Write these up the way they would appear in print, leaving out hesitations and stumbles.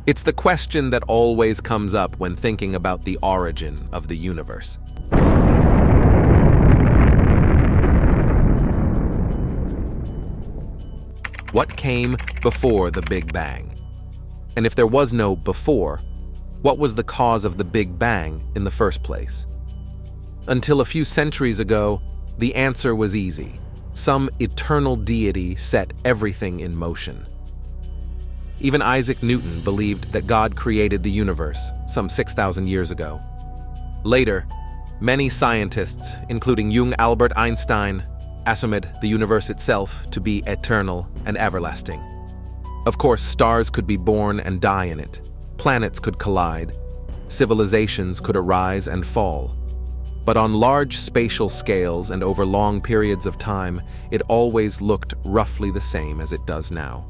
It's the question that always comes up when thinking about the origin of the universe. What came before the Big Bang? And if there was no before, what was the cause of the Big Bang in the first place? Until a few centuries ago, the answer was easy. Some eternal deity set everything in motion. Even Isaac Newton believed that God created the universe some 6,000 years ago. Later, many scientists, including young Albert Einstein, assumed the universe itself to be eternal and everlasting. Of course, stars could be born and die in it. Planets could collide. Civilizations could arise and fall. But on large spatial scales and over long periods of time, it always looked roughly the same as it does now.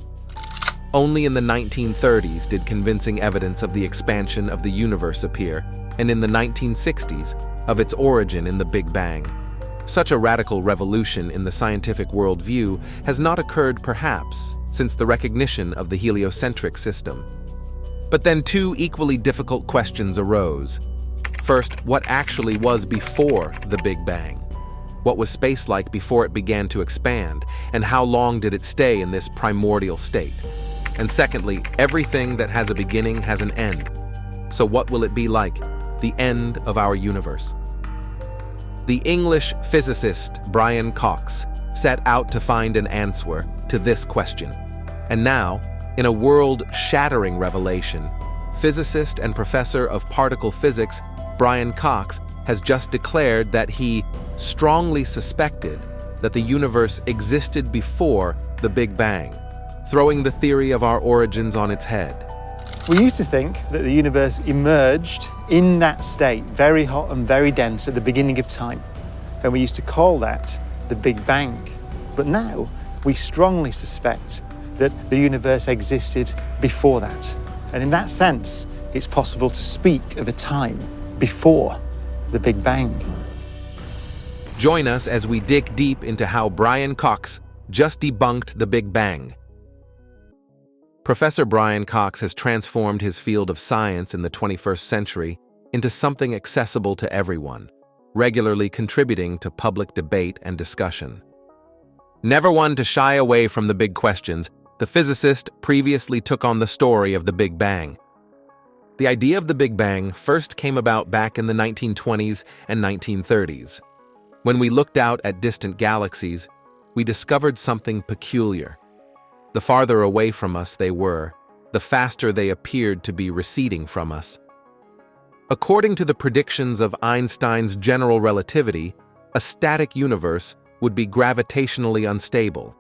Only in the 1930s did convincing evidence of the expansion of the universe appear, and in the 1960s, of its origin in the Big Bang. Such a radical revolution in the scientific worldview has not occurred, perhaps, since the recognition of the heliocentric system. But then two equally difficult questions arose. First, what actually was before the Big Bang? What was space like before it began to expand, and how long did it stay in this primordial state? And secondly, everything that has a beginning has an end. So what will it be like, the end of our universe? The English physicist Brian Cox set out to find an answer to this question. And now, in a world-shattering revelation, physicist and professor of particle physics Brian Cox has just declared that he strongly suspected that the universe existed before the Big Bang, throwing the theory of our origins on its head. We used to think that the universe emerged in that state, very hot and very dense at the beginning of time, and we used to call that the Big Bang. But now we strongly suspect that the universe existed before that. And in that sense, it's possible to speak of a time before the Big Bang. Join us as we dig deep into how Brian Cox just debunked the Big Bang. Professor Brian Cox has transformed his field of science in the 21st century into something accessible to everyone, regularly contributing to public debate and discussion. Never one to shy away from the big questions, the physicist previously took on the story of the Big Bang. The idea of the Big Bang first came about back in the 1920s and 1930s. When we looked out at distant galaxies, we discovered something peculiar. The farther away from us they were, the faster they appeared to be receding from us. According to the predictions of Einstein's general relativity, a static universe would be gravitationally unstable.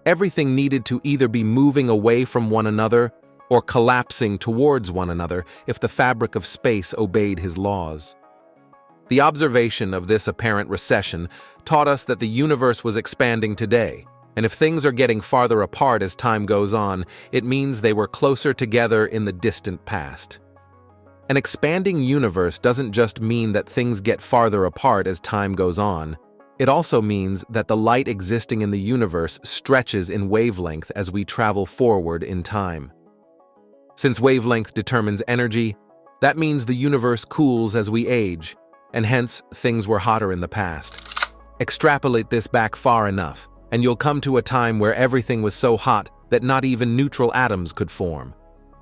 Everything needed to either be moving away from one another or collapsing towards one another if the fabric of space obeyed his laws. The observation of this apparent recession taught us that the universe was expanding today, and if things are getting farther apart as time goes on, it means they were closer together in the distant past. An expanding universe doesn't just mean that things get farther apart as time goes on. It also means that the light existing in the universe stretches in wavelength as we travel forward in time. Since wavelength determines energy, that means the universe cools as we age, and hence things were hotter in the past. Extrapolate this back far enough, and you'll come to a time where everything was so hot that not even neutral atoms could form.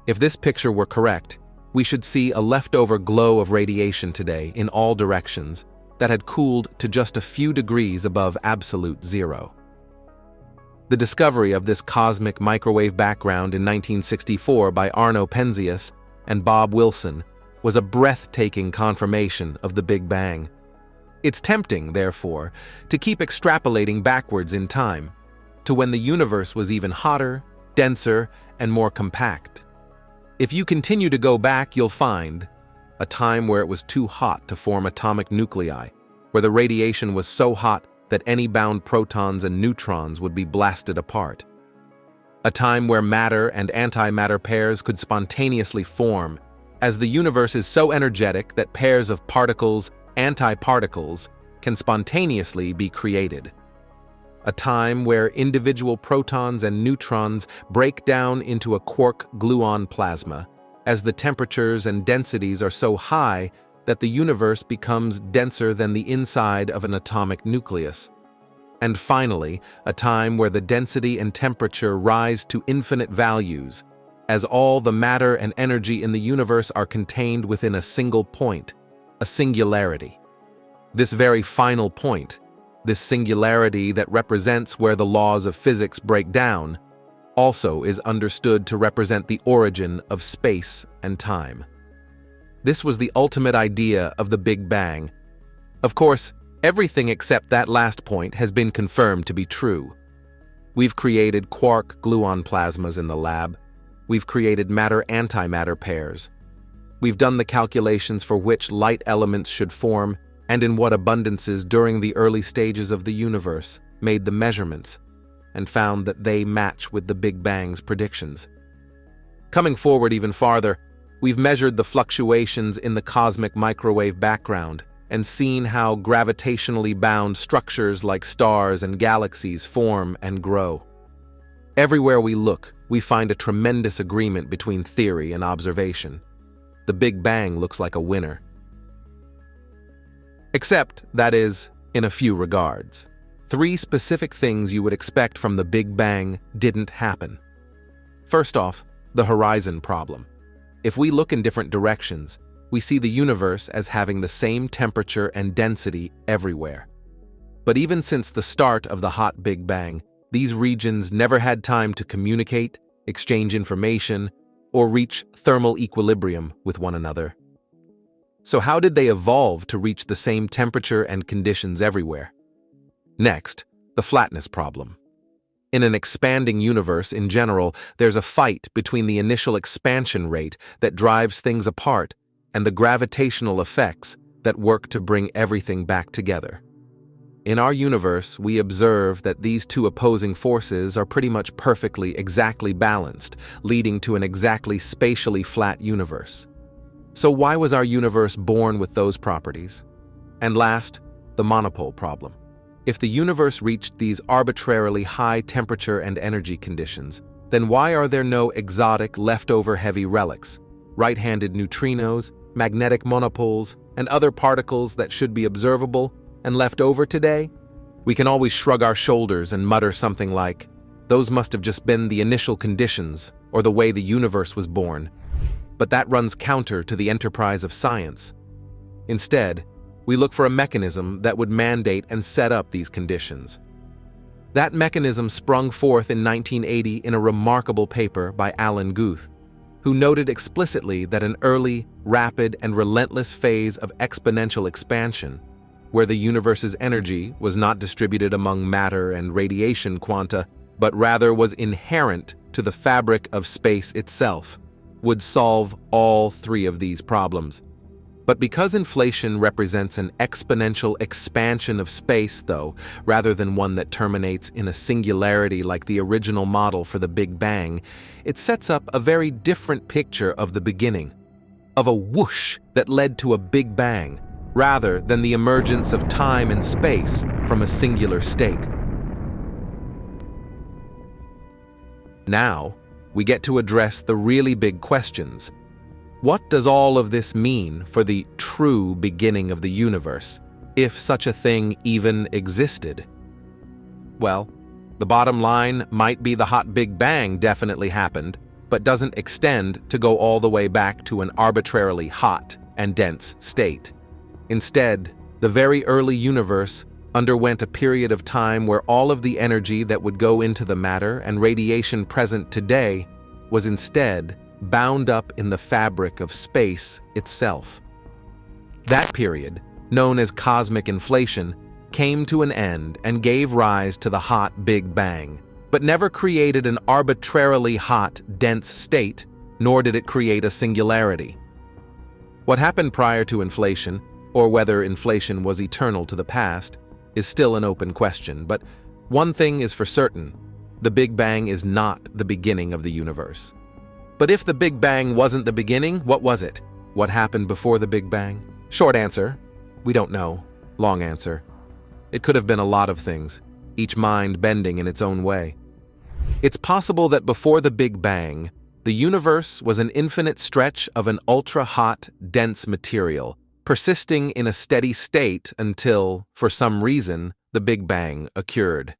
If this picture were correct, we should see a leftover glow of radiation today in all directions that had cooled to just a few degrees above absolute zero. The discovery of this cosmic microwave background in 1964 by Arno Penzias and Bob Wilson was a breathtaking confirmation of the Big Bang. It's tempting, therefore, to keep extrapolating backwards in time, to when the universe was even hotter, denser, and more compact. If you continue to go back, you'll find a time where it was too hot to form atomic nuclei, where the radiation was so hot that any bound protons and neutrons would be blasted apart. A time where matter and antimatter pairs could spontaneously form, as the universe is so energetic that pairs of particles, antiparticles, can spontaneously be created. A time where individual protons and neutrons break down into a quark-gluon plasma, as the temperatures and densities are so high that the universe becomes denser than the inside of an atomic nucleus. And finally, a time where the density and temperature rise to infinite values, as all the matter and energy in the universe are contained within a single point, a singularity. This very final point, this singularity that represents where the laws of physics break down, also is understood to represent the origin of space and time. This was the ultimate idea of the Big Bang. Of course, everything except that last point has been confirmed to be true. We've created quark-gluon plasmas in the lab. We've created matter-antimatter pairs. We've done the calculations for which light elements should form and in what abundances during the early stages of the universe, made the measurements, and found that they match with the Big Bang's predictions. Coming forward even farther, we've measured the fluctuations in the cosmic microwave background and seen how gravitationally bound structures like stars and galaxies form and grow. Everywhere we look, we find a tremendous agreement between theory and observation. The Big Bang looks like a winner. Except, that is, in a few regards. 3 specific things you would expect from the Big Bang didn't happen. First off, the horizon problem. If we look in different directions, we see the universe as having the same temperature and density everywhere. But even since the start of the hot Big Bang, these regions never had time to communicate, exchange information, or reach thermal equilibrium with one another. So how did they evolve to reach the same temperature and conditions everywhere? Next, the flatness problem. In an expanding universe in general, there's a fight between the initial expansion rate that drives things apart and the gravitational effects that work to bring everything back together. In our universe, we observe that these 2 opposing forces are pretty much perfectly exactly balanced, leading to an exactly spatially flat universe. So why was our universe born with those properties? And last, the monopole problem. If the universe reached these arbitrarily high temperature and energy conditions, then why are there no exotic leftover heavy relics, right-handed neutrinos, magnetic monopoles, and other particles that should be observable and left over today? We can always shrug our shoulders and mutter something like, "Those must have just been the initial conditions or the way the universe was born." But that runs counter to the enterprise of science. Instead, we look for a mechanism that would mandate and set up these conditions. That mechanism sprung forth in 1980 in a remarkable paper by Alan Guth, who noted explicitly that an early, rapid, and relentless phase of exponential expansion, where the universe's energy was not distributed among matter and radiation quanta, but rather was inherent to the fabric of space itself, would solve all 3 of these problems. But because inflation represents an exponential expansion of space, though, rather than one that terminates in a singularity like the original model for the Big Bang, it sets up a very different picture of the beginning, of a whoosh that led to a Big Bang, rather than the emergence of time and space from a singular state. Now, we get to address the really big questions. What does all of this mean for the true beginning of the universe, if such a thing even existed? Well, the bottom line might be the hot Big Bang definitely happened, but doesn't extend to go all the way back to an arbitrarily hot and dense state. Instead, the very early universe underwent a period of time where all of the energy that would go into the matter and radiation present today was instead bound up in the fabric of space itself. That period, known as cosmic inflation, came to an end and gave rise to the hot Big Bang, but never created an arbitrarily hot, dense state, nor did it create a singularity. What happened prior to inflation, or whether inflation was eternal to the past, is still an open question, but one thing is for certain: the Big Bang is not the beginning of the universe. But if the Big Bang wasn't the beginning, what was it? What happened before the Big Bang? Short answer: we don't know. Long answer: it could have been a lot of things, each mind bending in its own way. It's possible that before the Big Bang, The universe was an infinite stretch of an ultra-hot, dense material, persisting in a steady state until, for some reason, the Big Bang occurred.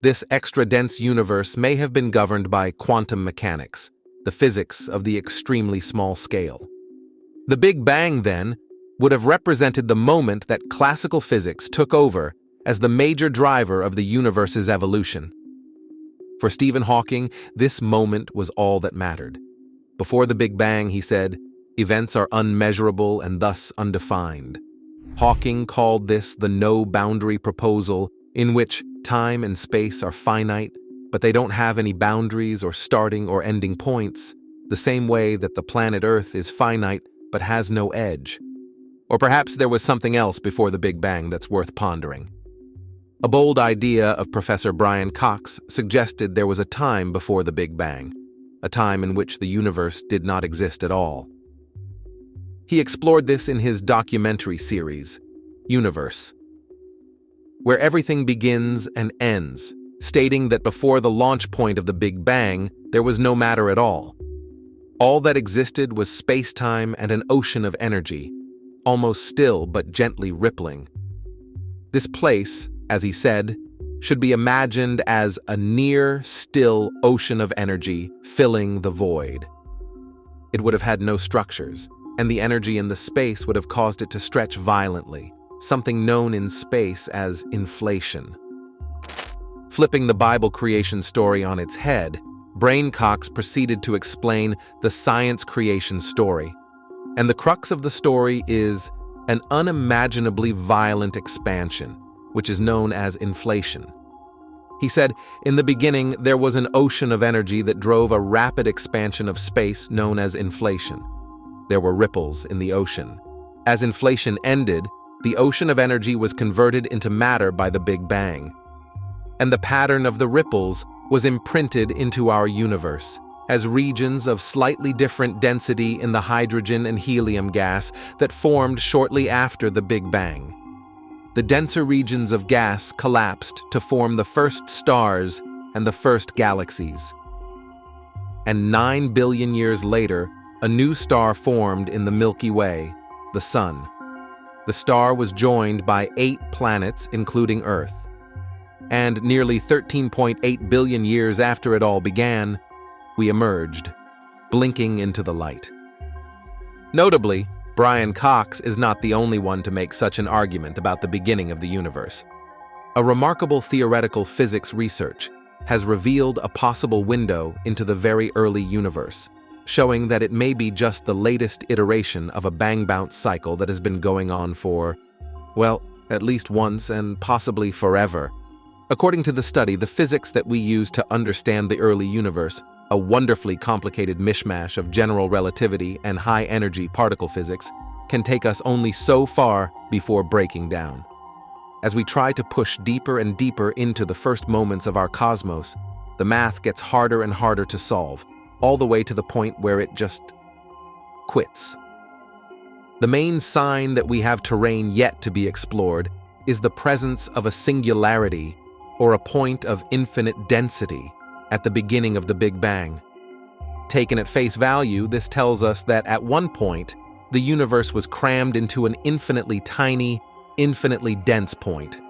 This extra-dense universe may have been governed by quantum mechanics, the physics of the extremely small scale. The Big Bang, then, would have represented the moment that classical physics took over as the major driver of the universe's evolution. For Stephen Hawking, this moment was all that mattered. Before the Big Bang, he said, events are unmeasurable and thus undefined. Hawking called this the no-boundary proposal, in which time and space are finite, but they don't have any boundaries or starting or ending points, the same way that the planet Earth is finite but has no edge. Or perhaps there was something else before the Big Bang that's worth pondering. A bold idea of Professor Brian Cox suggested there was a time before the Big Bang, a time in which the universe did not exist at all. He explored this in his documentary series, Universe, where everything begins and ends, stating that before the launch point of the Big Bang, there was no matter at all. All that existed was space-time and an ocean of energy, almost still but gently rippling. This place, as he said, should be imagined as a near, still ocean of energy filling the void. It would have had no structures, and the energy in the space would have caused it to stretch violently, something known in space as inflation. Flipping the Bible creation story on its head, Brian Cox proceeded to explain the science creation story. And the crux of the story is an unimaginably violent expansion, which is known as inflation. He said, in the beginning, there was an ocean of energy that drove a rapid expansion of space known as inflation. There were ripples in the ocean. As inflation ended, the ocean of energy was converted into matter by the Big Bang. And the pattern of the ripples was imprinted into our universe as regions of slightly different density in the hydrogen and helium gas that formed shortly after the Big Bang. The denser regions of gas collapsed to form the first stars and the first galaxies. And 9 billion years later, a new star formed in the Milky Way, the Sun. The star was joined by 8 planets, including Earth. And nearly 13.8 billion years after it all began, we emerged, blinking into the light. Notably, Brian Cox is not the only one to make such an argument about the beginning of the universe. A remarkable theoretical physics research has revealed a possible window into the very early universe, showing that it may be just the latest iteration of a bang-bounce cycle that has been going on for, well, at least once and possibly forever. According to the study, the physics that we use to understand the early universe, a wonderfully complicated mishmash of general relativity and high-energy particle physics, can take us only so far before breaking down. As we try to push deeper and deeper into the first moments of our cosmos, the math gets harder and harder to solve, all the way to the point where it just quits. The main sign that we have terrain yet to be explored is the presence of a singularity or a point of infinite density at the beginning of the Big Bang. Taken at face value, this tells us that at one point, the universe was crammed into an infinitely tiny, infinitely dense point.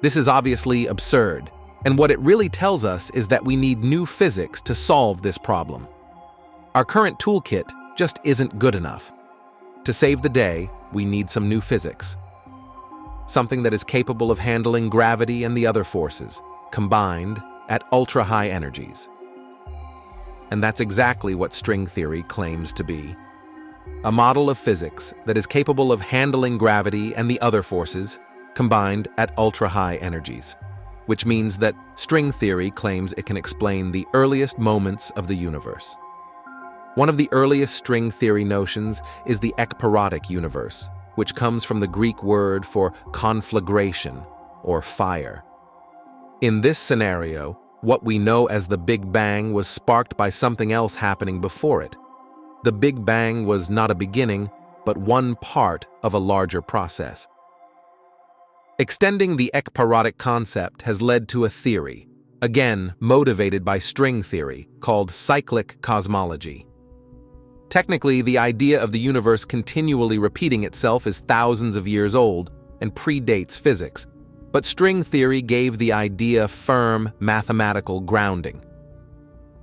This is obviously absurd, and what it really tells us is that we need new physics to solve this problem. Our current toolkit just isn't good enough. To save the day, we need some new physics. Something that is capable of handling gravity and the other forces, combined at ultra-high energies. And that's exactly what string theory claims to be. A model of physics that is capable of handling gravity and the other forces, combined at ultra-high energies. Which means that string theory claims it can explain the earliest moments of the universe. One of the earliest string theory notions is the ekpyrotic universe, which comes from the Greek word for conflagration, or fire. In this scenario, what we know as the Big Bang was sparked by something else happening before it. The Big Bang was not a beginning, but one part of a larger process. Extending the ekpyrotic concept has led to a theory, again motivated by string theory, called cyclic cosmology. Technically, the idea of the universe continually repeating itself is thousands of years old and predates physics, but string theory gave the idea firm mathematical grounding.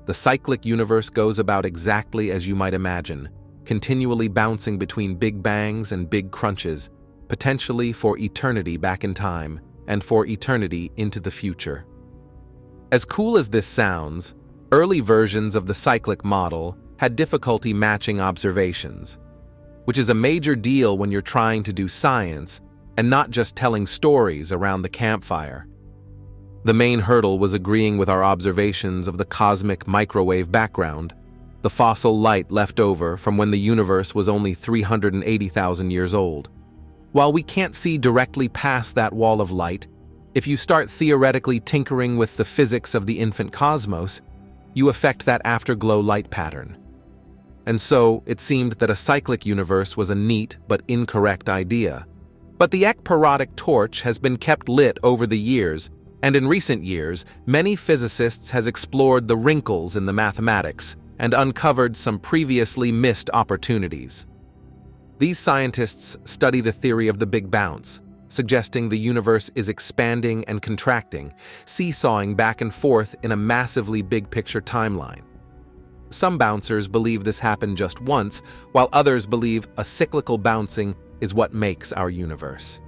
The cyclic universe goes about exactly as you might imagine, continually bouncing between big bangs and big crunches, potentially for eternity back in time and for eternity into the future. As cool as this sounds, early versions of the cyclic model had difficulty matching observations, which is a major deal when you're trying to do science and not just telling stories around the campfire. The main hurdle was agreeing with our observations of the cosmic microwave background, the fossil light left over from when the universe was only 380,000 years old. While we can't see directly past that wall of light, if you start theoretically tinkering with the physics of the infant cosmos, you affect that afterglow light pattern. And so, it seemed that a cyclic universe was a neat but incorrect idea. But the ekpyrotic torch has been kept lit over the years, and in recent years, many physicists has explored the wrinkles in the mathematics and uncovered some previously missed opportunities. These scientists study the theory of the Big Bounce, suggesting the universe is expanding and contracting, seesawing back and forth in a massively big-picture timeline. Some bouncers believe this happened just once, while others believe a cyclical bouncing is what makes our universe.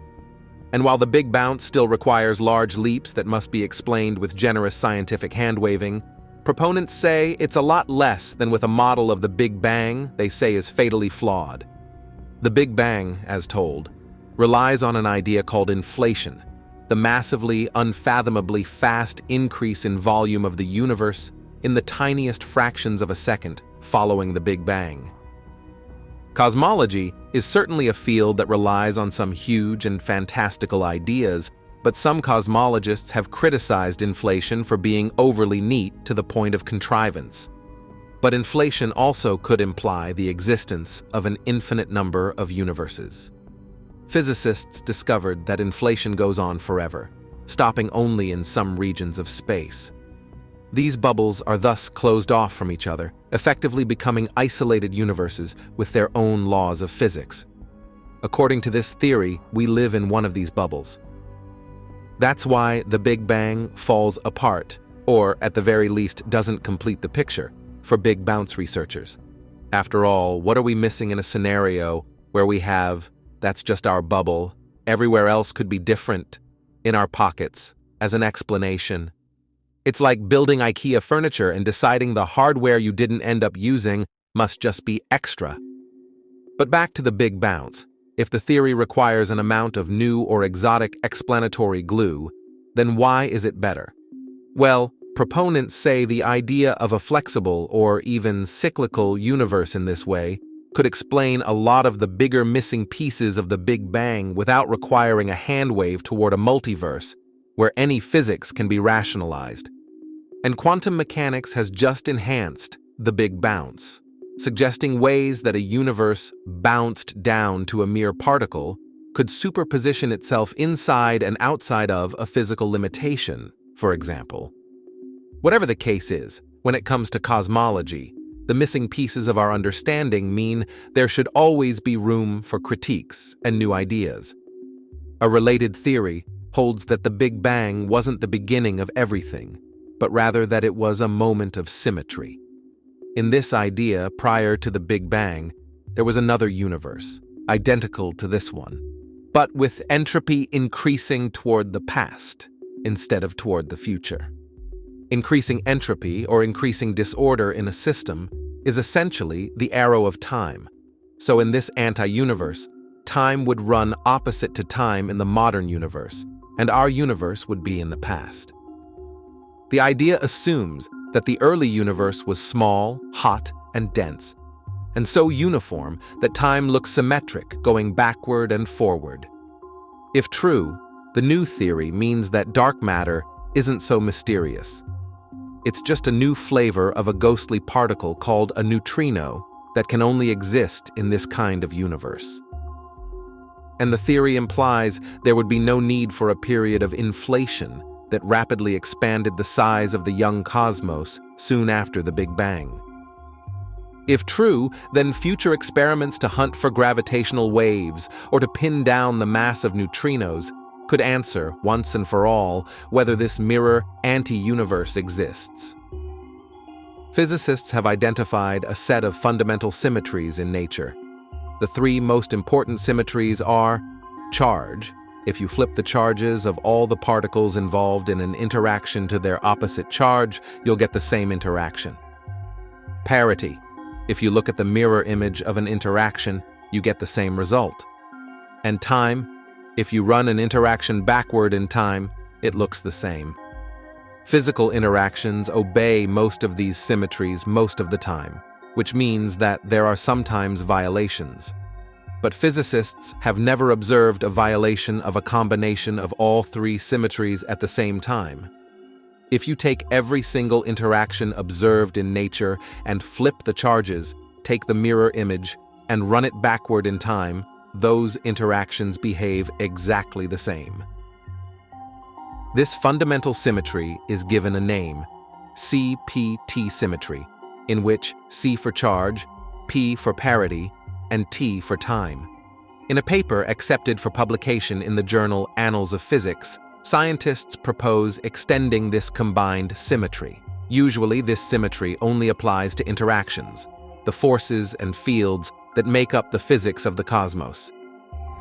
And while the Big Bounce still requires large leaps that must be explained with generous scientific hand-waving, proponents say it's a lot less than with a model of the Big Bang they say is fatally flawed. The Big Bang, as told, relies on an idea called inflation, the massively, unfathomably fast increase in volume of the universe in the tiniest fractions of a second following the Big Bang. Cosmology is certainly a field that relies on some huge and fantastical ideas, but some cosmologists have criticized inflation for being overly neat to the point of contrivance. But inflation also could imply the existence of an infinite number of universes. Physicists discovered that inflation goes on forever, stopping only in some regions of space. These bubbles are thus closed off from each other, effectively becoming isolated universes with their own laws of physics. According to this theory, we live in one of these bubbles. That's why the Big Bang falls apart, or at the very least doesn't complete the picture, for Big Bounce researchers. After all, what are we missing in a scenario where we have, that's just our bubble, everywhere else could be different, in our pockets, as an explanation? It's like building IKEA furniture and deciding the hardware you didn't end up using must just be extra. But back to the Big Bounce. If the theory requires an amount of new or exotic explanatory glue, then why is it better? Well, proponents say the idea of a flexible or even cyclical universe in this way could explain a lot of the bigger missing pieces of the Big Bang without requiring a handwave toward a multiverse, where any physics can be rationalized. And quantum mechanics has just enhanced the Big Bounce, suggesting ways that a universe bounced down to a mere particle could superposition itself inside and outside of a physical limitation, for example. Whatever the case is, when it comes to cosmology, the missing pieces of our understanding mean there should always be room for critiques and new ideas. A related theory holds that the Big Bang wasn't the beginning of everything, but rather that it was a moment of symmetry. In this idea, prior to the Big Bang, there was another universe, identical to this one, but with entropy increasing toward the past instead of toward the future. Increasing entropy or increasing disorder in a system is essentially the arrow of time. So in this anti-universe, time would run opposite to time in the modern universe, and our universe would be in the past. The idea assumes that the early universe was small, hot, and dense, and so uniform that time looks symmetric, going backward and forward. If true, the new theory means that dark matter isn't so mysterious. It's just a new flavor of a ghostly particle called a neutrino that can only exist in this kind of universe. And the theory implies there would be no need for a period of inflation that rapidly expanded the size of the young cosmos soon after the Big Bang. If true, then future experiments to hunt for gravitational waves or to pin down the mass of neutrinos could answer, once and for all, whether this mirror anti-universe exists. Physicists have identified a set of fundamental symmetries in nature. The three most important symmetries are charge. If you flip the charges of all the particles involved in an interaction to their opposite charge, you'll get the same interaction. Parity. If you look at the mirror image of an interaction, you get the same result. And time. If you run an interaction backward in time, it looks the same. Physical interactions obey most of these symmetries most of the time, which means that there are sometimes violations. But physicists have never observed a violation of a combination of all three symmetries at the same time. If you take every single interaction observed in nature and flip the charges, take the mirror image, and run it backward in time, those interactions behave exactly the same. This fundamental symmetry is given a name, CPT symmetry, in which C for charge, P for parity, and T for time. In a paper accepted for publication in the journal Annals of Physics, scientists propose extending this combined symmetry. Usually, this symmetry only applies to interactions, the forces and fields that make up the physics of the cosmos.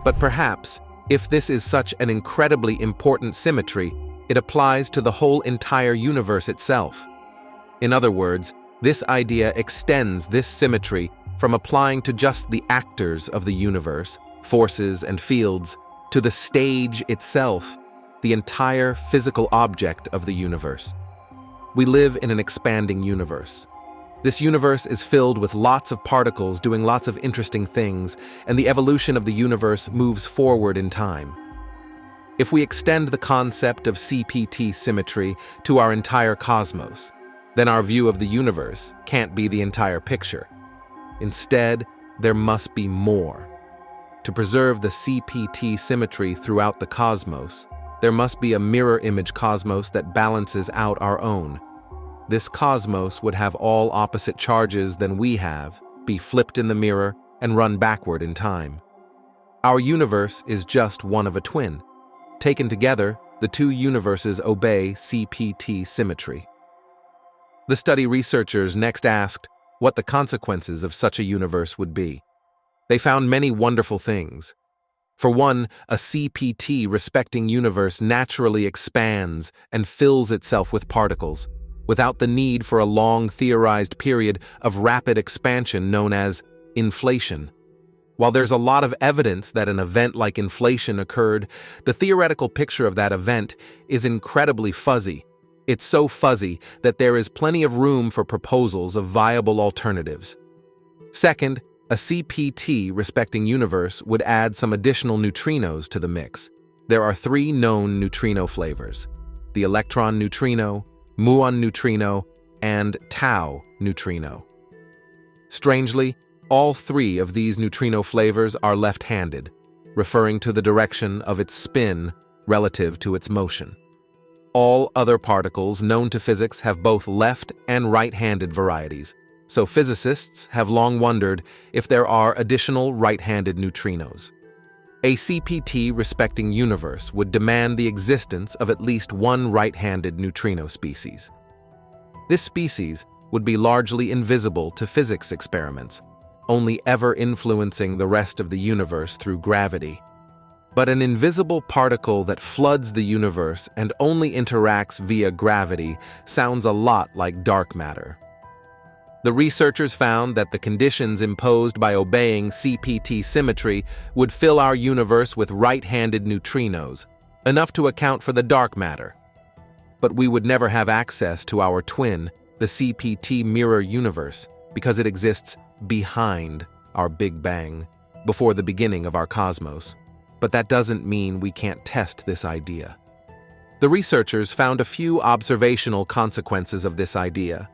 But perhaps, if this is such an incredibly important symmetry, it applies to the whole entire universe itself. In other words, this idea extends this symmetry from applying to just the actors of the universe, forces and fields, to the stage itself, the entire physical object of the universe. We live in an expanding universe. This universe is filled with lots of particles doing lots of interesting things, and the evolution of the universe moves forward in time. If we extend the concept of CPT symmetry to our entire cosmos, then our view of the universe can't be the entire picture. Instead, there must be more. To preserve the CPT symmetry throughout the cosmos, there must be a mirror image cosmos that balances out our own. This cosmos would have all opposite charges than we have, be flipped in the mirror, and run backward in time. Our universe is just one of a twin. Taken together, the two universes obey CPT symmetry. The study researchers next asked what the consequences of such a universe would be. They found many wonderful things. For one, a CPT respecting universe naturally expands and fills itself with particles, without the need for a long theorized period of rapid expansion known as inflation. While there's a lot of evidence that an event like inflation occurred, the theoretical picture of that event is incredibly fuzzy. It's so fuzzy that there is plenty of room for proposals of viable alternatives. Second, a CPT respecting universe would add some additional neutrinos to the mix. There are three known neutrino flavors: the electron neutrino, muon neutrino, and tau neutrino. Strangely, all three of these neutrino flavors are left-handed, referring to the direction of its spin relative to its motion. All other particles known to physics have both left and right-handed varieties, so physicists have long wondered if there are additional right-handed neutrinos. A CPT respecting universe would demand the existence of at least one right-handed neutrino species. This species would be largely invisible to physics experiments, only ever influencing the rest of the universe through gravity. But an invisible particle that floods the universe and only interacts via gravity sounds a lot like dark matter. The researchers found that the conditions imposed by obeying CPT symmetry would fill our universe with right-handed neutrinos, enough to account for the dark matter. But we would never have access to our twin, the CPT mirror universe, because it exists behind our Big Bang, before the beginning of our cosmos. But that doesn't mean we can't test this idea. The researchers found a few observational consequences of this idea.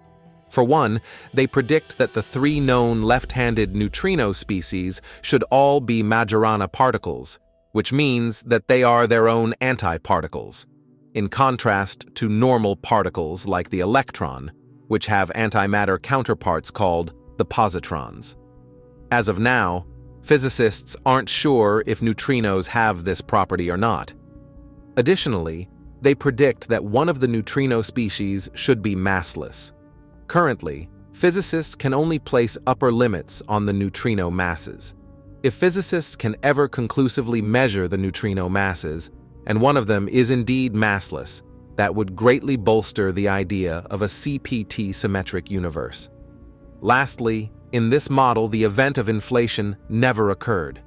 For one, they predict that the three known left-handed neutrino species should all be Majorana particles, which means that they are their own antiparticles. in contrast to normal particles like the electron, which have antimatter counterparts called the positrons. As of now, physicists aren't sure if neutrinos have this property or not. Additionally, they predict that one of the neutrino species should be massless. Currently, physicists can only place upper limits on the neutrino masses. If physicists can ever conclusively measure the neutrino masses, and one of them is indeed massless, that would greatly bolster the idea of a CPT symmetric universe. Lastly, in this model, the event of inflation never occurred.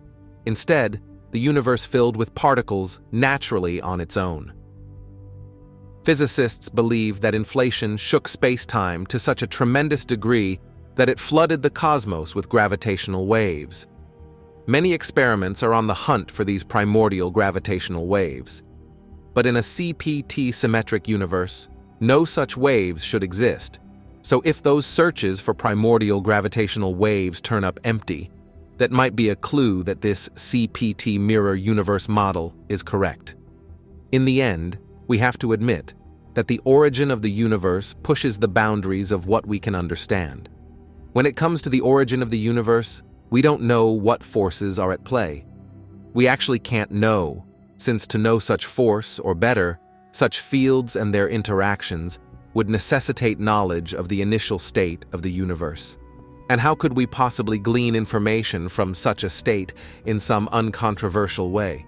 Instead, the universe filled with particles naturally on its own. Physicists believe that inflation shook space-time to such a tremendous degree that it flooded the cosmos with gravitational waves. Many experiments are on the hunt for these primordial gravitational waves. But in a CPT symmetric universe, no such waves should exist. So if those searches for primordial gravitational waves turn up empty, that might be a clue that this CPT mirror universe model is correct. In the end, we have to admit that the origin of the universe pushes the boundaries of what we can understand. When it comes to the origin of the universe, we don't know what forces are at play. We actually can't know, since to know such force, or better, such fields and their interactions, would necessitate knowledge of the initial state of the universe. And how could we possibly glean information from such a state in some uncontroversial way?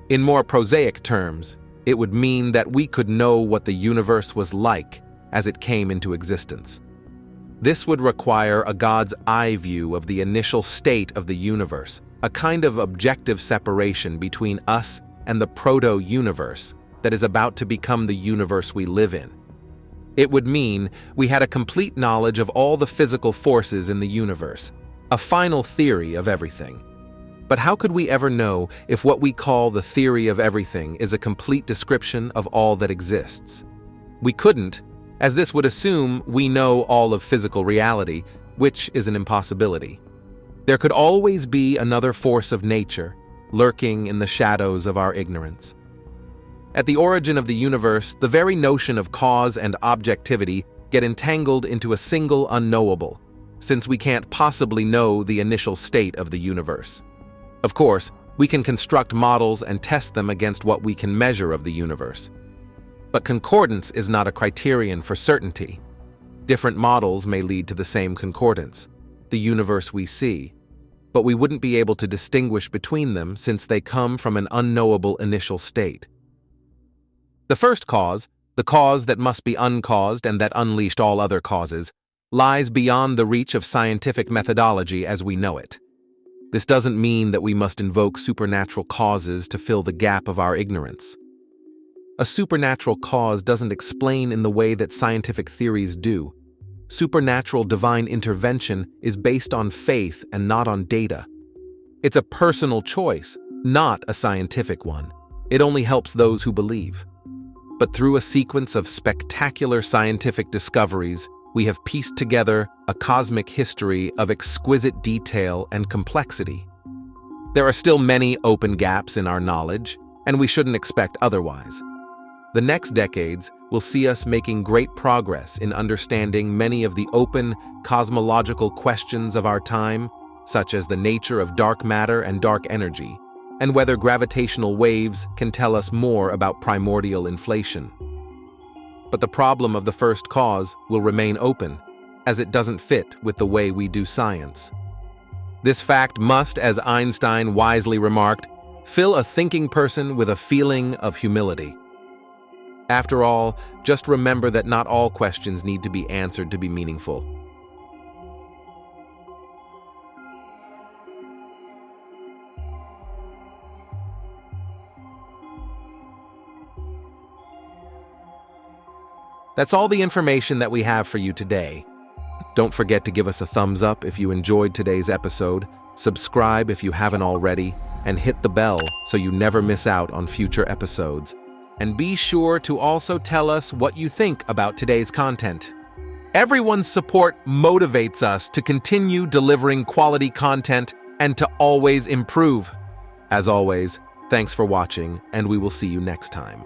In more prosaic terms, it would mean that we could know what the universe was like as it came into existence. This would require a God's eye view of the initial state of the universe, a kind of objective separation between us and the proto-universe that is about to become the universe we live in. It would mean we had a complete knowledge of all the physical forces in the universe, a final theory of everything. But how could we ever know if what we call the theory of everything is a complete description of all that exists? We couldn't, as this would assume we know all of physical reality, which is an impossibility. There could always be another force of nature, lurking in the shadows of our ignorance. At the origin of the universe, the very notion of cause and objectivity get entangled into a single unknowable, since we can't possibly know the initial state of the universe. Of course, we can construct models and test them against what we can measure of the universe. But concordance is not a criterion for certainty. Different models may lead to the same concordance, the universe we see, but we wouldn't be able to distinguish between them since they come from an unknowable initial state. The first cause, the cause that must be uncaused and that unleashed all other causes, lies beyond the reach of scientific methodology as we know it. This doesn't mean that we must invoke supernatural causes to fill the gap of our ignorance. A supernatural cause doesn't explain in the way that scientific theories do. Supernatural divine intervention is based on faith and not on data. It's a personal choice, not a scientific one. It only helps those who believe. But through a sequence of spectacular scientific discoveries, we have pieced together a cosmic history of exquisite detail and complexity. There are still many open gaps in our knowledge, and we shouldn't expect otherwise. The next decades will see us making great progress in understanding many of the open cosmological questions of our time, such as the nature of dark matter and dark energy, and whether gravitational waves can tell us more about primordial inflation. But the problem of the first cause will remain open, as it doesn't fit with the way we do science. This fact must, as Einstein wisely remarked, fill a thinking person with a feeling of humility. After all, just remember that not all questions need to be answered to be meaningful. That's all the information that we have for you today. Don't forget to give us a thumbs up if you enjoyed today's episode, subscribe if you haven't already, and hit the bell so you never miss out on future episodes. And be sure to also tell us what you think about today's content. Everyone's support motivates us to continue delivering quality content and to always improve. As always, thanks for watching, and we will see you next time.